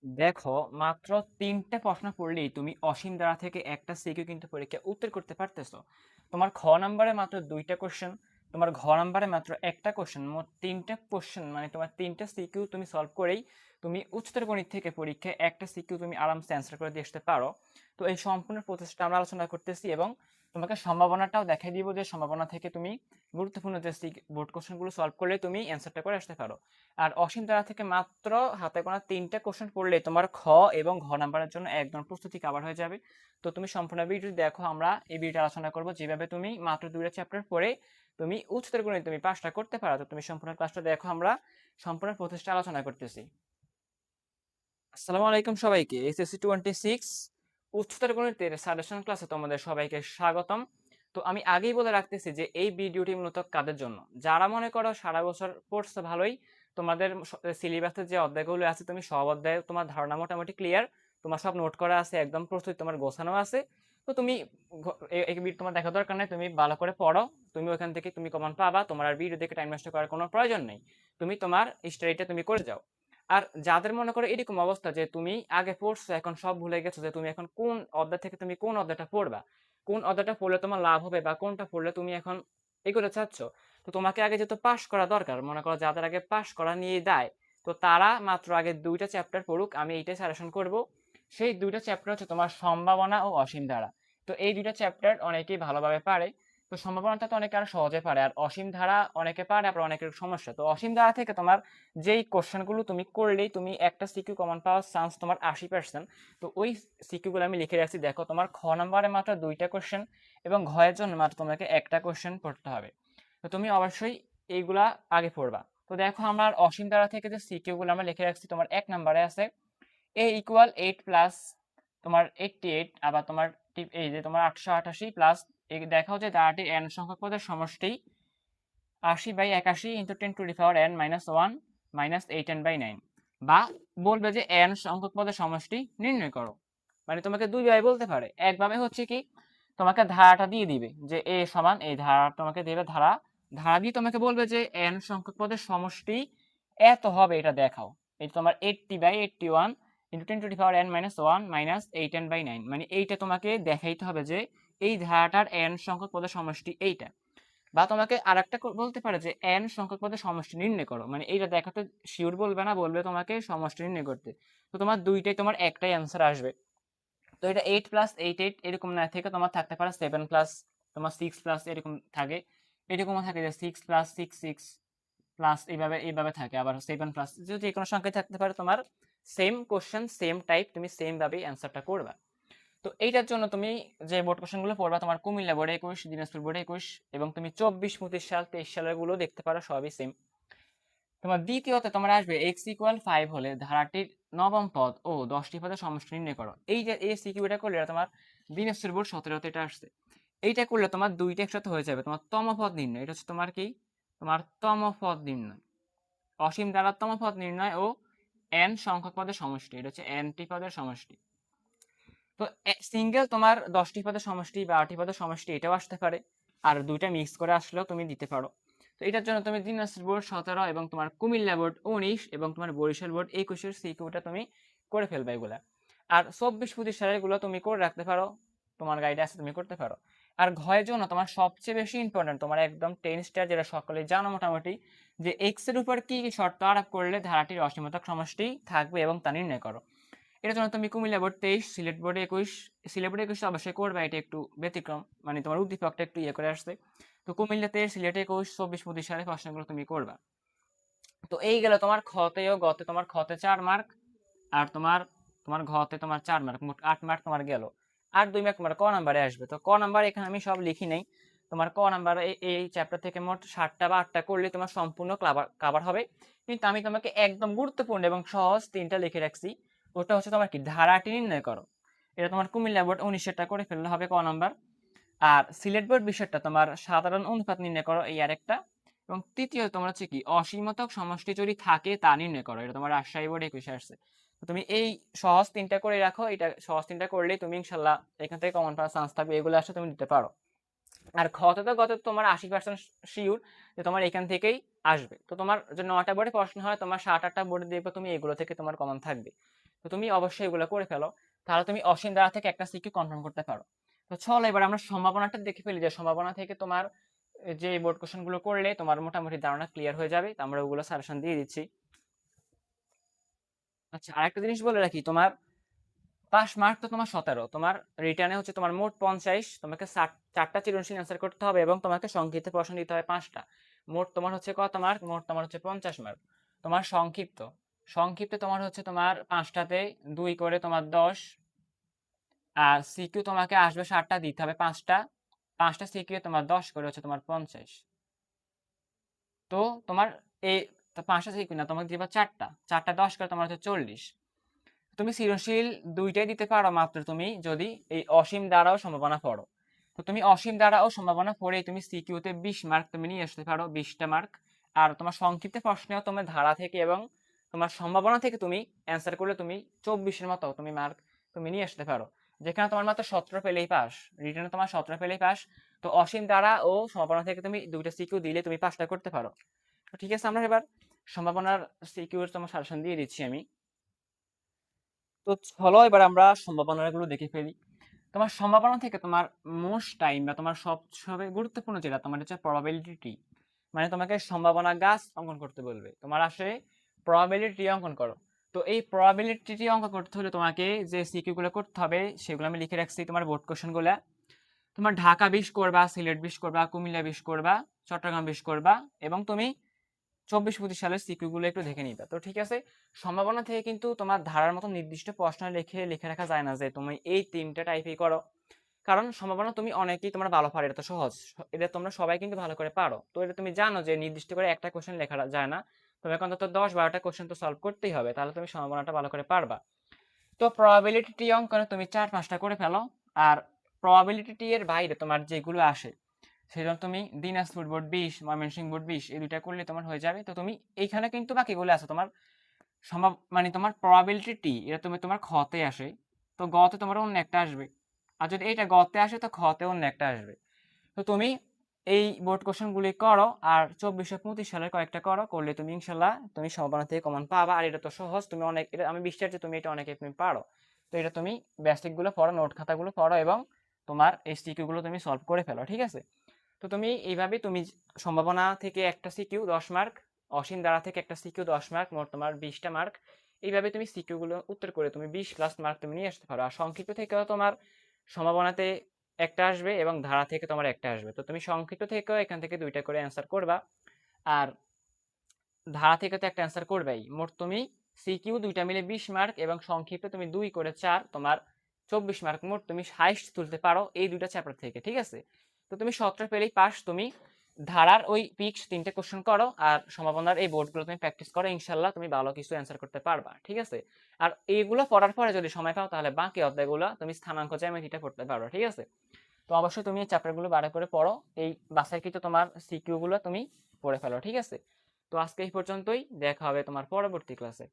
দেখো, মাত্র ৩ টা প্রশ্ন পড়লেই তুমি অসীম দ্বারা থেকে একটা সিকিউ কিন্তু পরীক্ষায় উত্তর করতে পারতেছো। তোমার খ নাম্বারে মাত্র ২টা কোশ্চেন, তোমার ঘ নাম্বারে মাত্র একটা কোশ্চেন, মোট ৩টা কোশ্চেন, মানে তোমার ৩টা সিকিউ তুমি সলভ করেই তুমি উচ্চতর গণিত থেকে পরীক্ষায় একটা সিকিউ তুমি আরামসে অ্যান্সার করে দিয়ে আসতে পারো। তো এই সম্পূর্ণ প্রসেসটা আমরা আলোচনা করতেছি এবং তোমাকে সম্ভাবনাটাও দেখাই দিব যে সম্ভাবনা থেকে তুমি গুরুত্বপূর্ণ যে বোর্ড কোশ্চেনগুলো সলভ করলে তুমি অ্যান্সারটা করে আসতে পারো। আর অসীম দ্বারা থেকে মাত্র হাতে গোনা ৩টা কোশ্চেন পড়লে তোমার খ এবং ঘ নাম্বারের জন্য একদম প্রস্তুতি কভার হয়ে যাবে। তো তুমি সম্পূর্ণ ভিডিও দেখো, আমরা এই ভিডিওটা আলোচনা করবো যেভাবে তুমি মাত্র 2টা চ্যাপ্টার পড়ে তুমি উচ্চতর গণিত তুমি পাসটা করতে পারো। তো তুমি সম্পূর্ণ ক্লাসটা দেখো, আমরা সম্পূর্ণ প্রচেষ্টা আলোচনা করতেছি। আসসালামু আলাইকুম সবাইকে, এসএসসি 26 উচ্চতর গণিতের সাজেশন ক্লাসে তোমাদের সবাইকে স্বাগতম। তো আমি আগেই বলে রাখতেছি যে এই ভিডিওটি মূলত কাদের জন্য, যারা মনে করো সারা বছর পড়ছো ভালোই, তোমাদের সিলেবাসের যে অধ্যায়গুলো আছে তুমি সব অধ্যায়ে তোমার ধারণা মোটামুটি ক্লিয়ার, তোমার সব নোট করা আছে, একদম প্রস্তুত, তোমার গোছানো আছে। তো তুমি তোমার দেখা দরকার নেই, তুমি ভালো করে পড়ো, তুমি ওখান থেকে তুমি কমন পাবা, তোমার আর ভিডিও দেখে টাইম নষ্ট করার কোনো প্রয়োজন নেই। তুমি তোমার স্টাডিটা তুমি করে যাও। আর যাদের মনে করো এরকম অবস্থা যে তুমি আগে পড়ছো এখন সব ভুলে গেছো, যে তুমি এখন কোন অধ্যায় থেকে তুমি কোন অধ্যায়টা পড়বা, কোন অধ্যায়টা পড়লে তোমার লাভ হবে বা কোনটা পড়লে তুমি এখন এগুলো চাচ্ছ, তো তোমাকে আগে যেহেতু পাস করা দরকার, মনে করো যাদের আগে পাস করা নিয়ে দেয়, তো তারা মাত্র আগে 2টা চ্যাপ্টার পড়ুক, আমি এইটাই সাজেশন করব। সেই 2টা চ্যাপ্টার হচ্ছে তোমার সম্ভাবনা ও অসীম ধারা। তো এই 2টা চ্যাপ্টার অনেকেই ভালোভাবে পারে। তো সম্ভাবনাটা তো অনেকে আরো সহজে পারে, আর অসীম ধারা অনেকে পারে, আবার অনেকের সমস্যা। তো অসীম ধারা থেকে তোমার যেই কোশ্চেনগুলো তুমি করলেই তুমি একটা সিকিউ কমন পাওয়ার চান্স তোমার 80%। তো ওই সিকিউগুলো আমি লিখে রাখছি, দেখো তোমার খ নাম্বারে মাত্র 2টা কোশ্চেন এবং ঘয়ের জন্য মাত্র তোমাকে একটা কোশ্চেন পড়তে হবে। তো তুমি অবশ্যই এইগুলা আগে পড়বা। তো দেখো, আমরা অসীম ধারা থেকে যে সিকিউগুলো আমরা লিখে রাখছি, তোমার 1 নাম্বারে আছে a = 8 প্লাস তোমার 88, আবার তোমার এই যে তোমার 888 প্লাস দেখাও যে ধারাটির n সংখ্যক পদের সমষ্টি 80/81 × 10⁻n - 1 - 8n/9, বা বলবে যে n সংখ্যক পদের সমষ্টি নির্ণয় করো। মানে তোমাকে দুইভাবে বলতে পারে, একভাবে হচ্ছে কি তোমাকে ধারাটা দিয়ে দিবে যে a সমান এই ধারা, তোমাকে দেবে ধারা, ধারা দিয়ে তোমাকে বলবে যে n সংখ্যক পদের সমষ্টি এত হবে, এটা দেখাও। এই তোমার 80/81 × 10⁻n - 1 - 8n/9, মানে এইটা তোমাকে দেখাইতে হবে যে এই ধারাটার n সংখ্যক পদের সমষ্টি এইটা। বা তোমাকে আরেকটা বলতে পারে যে n সংখ্যক পদের সমষ্টি নির্ণয় করো, মানে এইটা দেখাতে শিওর বলবে না, বলবে তোমাকে সমষ্টি নির্ণয় করতে। তো তোমার দুইটাই, তোমার একটাই অ্যান্সার আসবে। তো এটা 8+8 এরকম না থেকে তোমার থাকতে পারে 7 প্লাস তোমার 6 প্লাস এরকম থাকে, এরকমও থাকে যে 6+6 6 প্লাস, এইভাবে এইভাবে থাকে, আবার 7 প্লাস, যে কোনো সংখ্যায় থাকতে পারে। তোমার সেম কোশ্চেন সেম টাইপ, তুমি সেম ভাবে অ্যান্সারটা করবা। তো এইটার জন্য তুমি যে বোর্ড কোশ্চেনগুলো পড়বা, তোমার কুমিল্লা বোর্ডে 21, দিনাজপুর বোর্ডে 21, এবং তুমি 24, 25 সাল 23 সালের গুলো দেখতে পারো, সবই সেম। তোমার দ্বিতীয়তে তোমার আসবে x = 5 হলে ধারাটির নবম পদ ও 10টি পদের সমষ্টি নির্ণয় করো। এই যে এই সিকিউটা করলে তোমার দিনাজপুর বোর্ড 17তে এটা আসছে। এইটা করলে তোমার দুইটা একসাথে হয়ে যাবে, তোমার তম পদ নির্ণয়, এটা হচ্ছে তোমার কি, তোমার তম পদ নির্ণয়, অসীম দ্বারা তম পদ নির্ণয় ও n সংখ্যক পদের সমষ্টি, এটা হচ্ছে n টি পদের সমষ্টি। তো সিঙ্গেল তোমার 10টি পদের সমষ্টি বা 8টি পদের সমষ্টি এটাও আসতে পারে, আর দুইটা মিক্স করে আসলেও তুমি দিতে পারো। তো এটার জন্য তুমি দিনাজপুর বোর্ড 17 এবং তোমার কুমিল্লা বোর্ড 19 এবং তোমার বরিশাল বোর্ড 21-এর সিকিউটা তুমি করে ফেলবে এগুলা। আর 24-25 সালের গুলো তুমি করে রাখতে পারো, তোমার গাইডে আছে, তুমি করতে পারো। আর ঘয়ের জন্য তোমার সবচেয়ে বেশি ইম্পর্টেন্ট, তোমার একদম 10 স্টার, যেটা সকলেই জানো মোটামুটি, যে এক্স এর উপর কি কি শর্ত আরোপ করলে ধারাটির অসীমতক সমষ্টি থাকবে এবং তা নির্ণয় করো। এটার জন্য তুমি কুমিল্লা বোর্ড 23, সিলেট বোর্ডে 21, সিলেট বোর্ডে 21 অবশ্যই করবে, এটা একটু ব্যতিক্রম, মানে তোমার উদ্দীপকটা একটু ইয়ে করে আসছে। তো কুমিল্লাতে, সিলেটে 21, 24-25 সালে প্রশ্নগুলো তুমি করবা। তো এই গেল তোমার খতে ও গতে, তোমার খতে 4 মার্ক, আর তোমার তোমার ঘতে তোমার 4 মার্ক, মোট 8 মার্ক তোমার গেল। আর 2 মার্ক তোমার ক নাম্বারে আসবে। তো ক নাম্বার এখানে আমি সব লিখি নেই, তোমার ক নাম্বার এই চ্যাপ্টার থেকে মোট 7টা বা 8টা করলে তোমার সম্পূর্ণ কাভার হবে। কিন্তু আমি তোমাকে একদম গুরুত্বপূর্ণ এবং সহজ 3টা লিখে রাখছি। ওটা হচ্ছে তোমার কি, ধারাটি নির্ণয় করো, এটা তোমার কুমিল্লা বোর্ড 19-টা করে ফেললে হবে ক নাম্বার। আর সিলেট বোর্ড বিষয়টা তোমার সাধারণ অনুপাত নির্ণয় করো, এই আরেকটা। এবং তৃতীয় তোমার হচ্ছে কি, অসীমতক সমষ্টি যদি থাকে তা নির্ণয় করো, এটা তোমার রাজশাহী বোর্ডে 21 আসছে। তো তুমি এই সহজ 3টা করে রাখো, এটা সহজ 3টা করলেই তুমি ইনশাল্লাহ এখান থেকে কমন পাওয়ার চান্স থাকবে, এগুলো আসলে তুমি দিতে পারো। আর খতে তো গত তোমার 80% শিওর যে তোমার এখান থেকেই আসবে। তো তোমার যে 9টা বোর্ডে প্রশ্ন হয়, তোমার 7-8টা বোর্ডে দেখবে তুমি এগুলো থেকে তোমার কমন থাকবে। তো তুমি অবশ্যই এগুলো করে ফেলো, তাহলে তুমি অসীম দ্বারা থেকে একটা সিকিউ কনফার্ম করতে পারো। তো চলো এবার আমরা সম্ভাবনাটা দেখে ফেলি, যে সম্ভাবনা থেকে তোমার যে বোর্ড কোশ্চেন গুলো করলে তোমার মোটামুটি ধারণা ক্লিয়ার হয়ে যাবে। তো আমরা ওগুলো সাজেশন দিয়ে দিচ্ছি। আচ্ছা, আরেকটা জিনিস বলে রাখি, তোমার পাস মার্ক তো তোমার 17, তোমার রিটার্নে হচ্ছে তোমার মোট 50, তোমাকে 4টা সৃজনশীল অ্যান্সার করতে হবে এবং তোমাকে সংক্ষিপ্ত প্রশ্ন দিতে হবে 5টা। মোট তোমার হচ্ছে কত মার্ক? মোট তোমার হচ্ছে 50 মার্ক। তোমার সংক্ষিপ্ত, সংক্ষিপ্তে তোমার হচ্ছে তোমার 5টাতে 2 করে তোমার 10, আর সিকিউ তোমাকে আসবে 7টা, দিতে হবে 5টা, 5টা সিকিউ তোমার 10 করে হচ্ছে তোমার 50। তো তোমার এই 5টা সিকিউ না, তোমাকে দিবা 4টা, 4টা 10 করে তোমার হচ্ছে 40। তুমি সৃজনশীল 2টাই দিতে পারো মাত্র তুমি যদি এই অসীম দ্বারাও সম্ভাবনা পড়ো। তো তুমি অসীম দ্বারাও সম্ভাবনা পড়ে তুমি সিকিউতে 20 মার্ক তুমি নিয়ে আসতে পারো, 20টা মার্ক। আর তোমার সংক্ষিপ্ত প্রশ্নেও তোমার ধারা থেকে এবং তোমার সম্ভাবনা থেকে তুমি অ্যান্সার করলে তুমি 24-এর মতো তুমি মার্ক তুমি নিয়ে আসতে পারো, যেখানে তোমার মাত্র 17 পেলেই পাস, রিটেনে তোমার 17 পেলেই পাস। তো অসীম দ্বারা ও সম্ভাবনা থেকে তুমি 2টা সিকিউ দিলে তুমি 5টা করতে পারো। তো ঠিক আছে, আমরা এবার সম্ভাবনার সিকিউর তোমার সাজেশন দিয়ে দিচ্ছি আমি। তো চলো এবার আমরা সম্ভাবনাগুলো দেখে ফেলি। তোমার সম্ভাবনা থেকে তোমার মোস্ট টাইম বা তোমার সবচেয়ে গুরুত্বপূর্ণ যেটা তোমার হচ্ছে প্রবাবিলিটি, মানে তোমাকে সম্ভাবনা গাছ অঙ্কন করতে বলবে, তোমার আসে প্রবাবিলিটি অঙ্কন করো। তো এই প্রবাবিলিটি অঙ্কন করতে হলে তোমাকে যে সিকিউ গুলো করতে হবে সেগুলো আমি লিখে রাখছি, তোমার বোর্ড কোশ্চেন গুলা। তোমার ঢাকা 20 করবা, সিলেট 20 করবা, কুমিল্লা 20 করবা, চট্টগ্রাম 20 করবা, এবং তুমি 24-25 সালের সিকিউ গুলো একটু দেখে নিবা। তো ঠিক আছে, সম্ভাবনা থেকে কিন্তু তোমার ধারার মতো নির্দিষ্ট প্রশ্ন লিখে রাখা যায় না যে তুমি এই 3টা টাইপই করো, কারণ সম্ভাবনা তুমি অনেকেই তোমার ভালো পারো, এটা তো সহজ, এটা তোমরা সবাই কিন্তু ভালো করে পারো। তো এটা তুমি জানো যে নির্দিষ্ট করে একটা কোশ্চেন লেখা যায় না, তোমাকে অন্তত 10-12টা কোশ্চেন তো সলভ করতেই হবে, তাহলে তুমি সম্ভাবনাটা ভালো করে পারবা। তো প্রবাবিলিটি অঙ্কনে তুমি 4-5টা করে ফেলো। আর প্রবাবিলিটি এর বাইরে তোমার যেগুলো আসে, সেজন্য তুমি দিনাজপুর বোর্ড 20, ময়মনসিংহ বোর্ড 20, এই দুইটা করলে তোমার হয়ে যাবে। তো তুমি এইখানে কিন্তু বাকিগুলো আছে তোমার সম্ভব, মানে তোমার প্রবাবিলিটি এটা তুমি তোমার খতে আসে, তো গতে তোমার অন্য একটা আসবে, আর যদি এটা গতে আসে তো খতে অন্য একটা আসবে। তো তুমি এই বোর্ড কোশ্চেন গুলি করো, আর 24-25 সালের কয়েকটা করো, করলে তুমি ইনশাল্লাহ তুমি সম্ভাবনা থেকে কমন পাবা। আর এটা তো সহজ, তুমি অনেক, এটা আমি বিশ্বাস যে তুমি এটা অনেকে তুমি পারো। তো এটা তুমি বেসিক গুলো পড়ো, নোট খাতাগুলো পড়ো, এবং তোমার এই সিকিউ গুলো তুমি সলভ করে ফেলো, ঠিক আছে? তো তুমি এইভাবে তুমি সম্ভাবনা থেকে একটা সিকিউ 10 মার্ক, অসীম দ্বারা থেকে একটা সিকিউ 10 মার্ক, মোট তোমার 20টা মার্ক। এইভাবে তুমি সিকিউ গুলো উত্তর করে তুমি 20+ মার্ক তুমি নিয়ে আসতে পারো। আর সংক্ষিপ্ত থেকেও তোমার সম্ভাবনাতে একটা আসবে এবং ধারা থেকে তোমার একটা আসবে। তো তুমি সংক্ষিপ্ত থেকেও এখান থেকে 2টা করে অ্যান্সার করবা, আর ধারা থেকে তো একটা অ্যান্সার করবেই। মোট তুমি সিকিউ 2টা মিলে 20 মার্ক এবং সংক্ষিপ্ত তুমি 2 করে 4, তোমার 24 মার্ক মোট তুমি হাইস্ট তুলতে পারো এই 2টা চ্যাপ্টার থেকে, ঠিক আছে? তো তুমি 17 পেলেই পাস। তুমি ধারার ওই পিক্স 3টে কোশ্চেন করো, আর সম্ভাবনার এই বোর্ডগুলো তুমি প্র্যাকটিস করো, ইনশাল্লাহ তুমি ভালো কিছু অ্যান্সার করতে পারবা, ঠিক আছে? আর এইগুলো পড়ার পরে যদি সময় পাও তাহলে বাকি অধ্যায়গুলো তুমি স্থানাঙ্ক জ্যামিতিটা পড়তে পারো, ঠিক আছে? তো অবশ্যই তুমি এই চ্যাপ্টারগুলো বারে করে পড়ো, এই বাসাইকৃত তোমার সিকিউ গুলো তুমি পড়ে ফেলো, ঠিক আছে? তো আজকে এই পর্যন্তই, দেখা হবে তোমার পরবর্তী ক্লাসে।